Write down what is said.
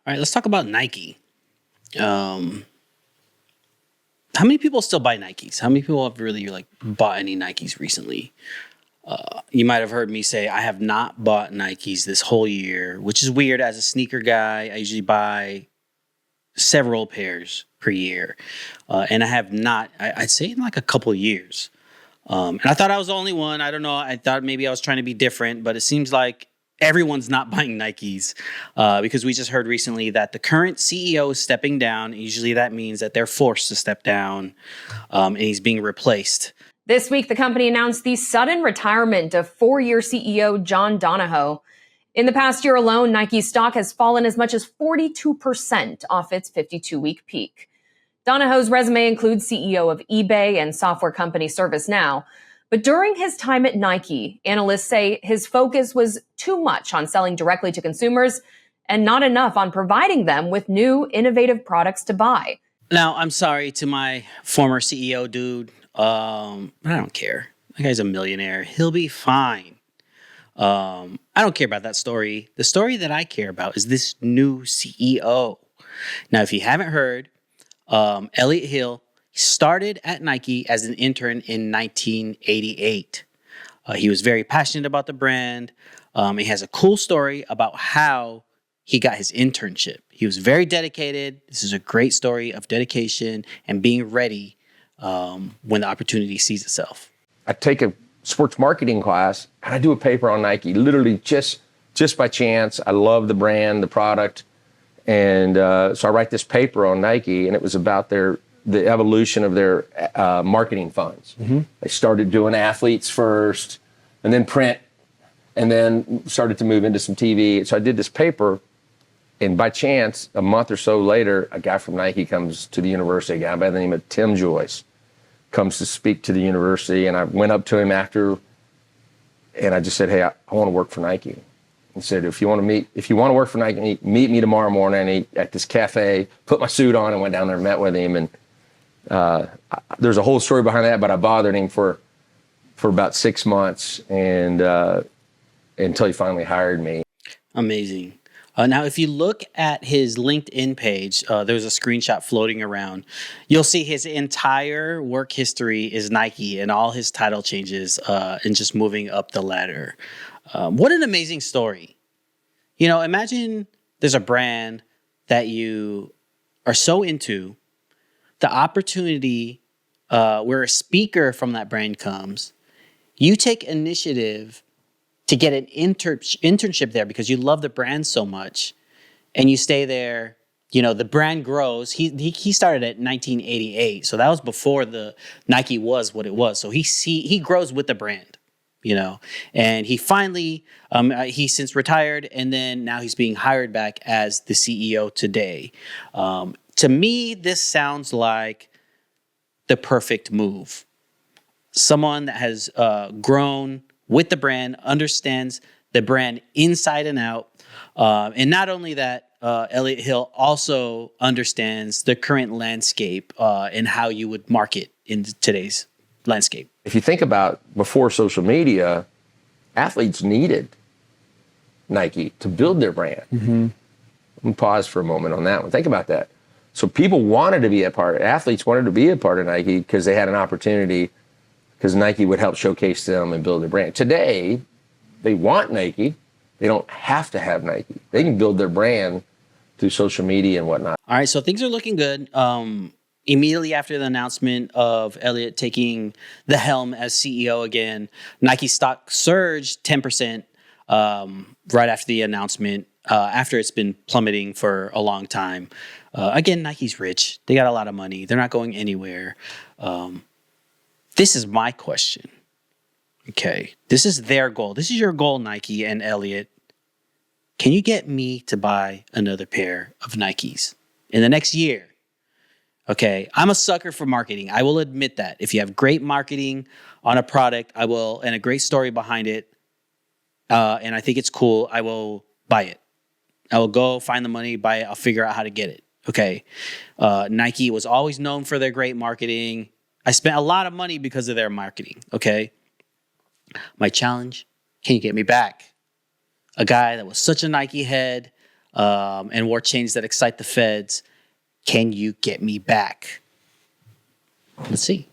All right, let's talk about Nike. Um, how many people still buy Nikes? How many people have really bought any Nikes recently? You might have heard me say I have not bought Nikes this whole year, which is weird. As a sneaker guy, I usually buy several pairs per year, and I have not. I'd say in like a couple of years. And I thought I was the only one. I don't know. I thought maybe I was trying to be different, but it seems like everyone's not buying Nikes because we just heard recently that the current CEO is stepping down. Usually that means that they're forced to step down and he's being replaced. This week, the company announced the sudden retirement of four-year CEO John Donahoe. In the past year alone, Nike stock has fallen as much as 42% off its 52-week peak. Donahoe's resume includes CEO of eBay and software company ServiceNow. But during his time at Nike, analysts say his focus was too much on selling directly to consumers and not enough on providing them with new, innovative products to buy. Now, I'm sorry to my former CEO dude. I don't care. That guy's a millionaire. He'll be fine. I don't care about that story. The story that I care about is this new CEO. Now, if you haven't heard, Elliot Hill started at Nike as an intern in 1988. He was very passionate about the brand. He has a cool story about how he got his internship. He was very dedicated. This is a great story of dedication and being ready when the opportunity sees itself. I take a sports marketing class and I do a paper on Nike, literally just by chance. I love the brand, the product. And so I write this paper on Nike, and it was about the evolution of their marketing funds. Mm-hmm. They started doing athletes first, and then print, and then started to move into some TV. So I did this paper, and by chance, a month or so later, a guy from Nike comes to the university, a guy by the name of Tim Joyce, comes to speak to the university, and I went up to him after, and I just said, hey, I want to work for Nike. He said, if you want to work for Nike, meet me tomorrow morning at this cafe, put my suit on, and went down there and met with him. And there's a whole story behind that, but I bothered him for about 6 months and until he finally hired me. Amazing. Now, if you look at his LinkedIn page, there's a screenshot floating around. You'll see his entire work history is Nike and all his title changes and just moving up the ladder. What an amazing story. You know, imagine there's a brand that you are so into, the opportunity where a speaker from that brand comes, you take initiative to get an internship there because you love the brand so much, and you stay there. You know, the brand grows. He started at 1988, so that was before the Nike was what it was. So he grows with the brand, you know, and he finally he's since retired, and then now he's being hired back as the CEO today. To me, this sounds like the perfect move. Someone that has grown with the brand, understands the brand inside and out. And not only that, Elliot Hill also understands the current landscape and how you would market in today's landscape. If you think about before social media, athletes needed Nike to build their brand. Mm-hmm. Let me pause for a moment on that one. Think about that. So people wanted to be athletes wanted to be a part of Nike because they had an opportunity, because Nike would help showcase them and build their brand. Today, they want Nike. They don't have to have Nike. They can build their brand through social media and whatnot. All right, so things are looking good. Immediately after the announcement of Elliot taking the helm as CEO again, Nike stock surged 10% right after the announcement, after it's been plummeting for a long time. Again, Nike's rich. They got a lot of money. They're not going anywhere. This is my question. Okay, this is their goal. This is your goal, Nike and Elliot. Can you get me to buy another pair of Nikes in the next year? Okay, I'm a sucker for marketing. I will admit that. If you have great marketing on a product, I will, and a great story behind it, and I think it's cool, I will buy it. I will go find the money, buy it. I'll figure out how to get it. Okay, Nike was always known for their great marketing. I spent a lot of money because of their marketing, okay? My challenge, can you get me back? A guy that was such a Nike head, and war change that excite the feds. Can you get me back? Let's see.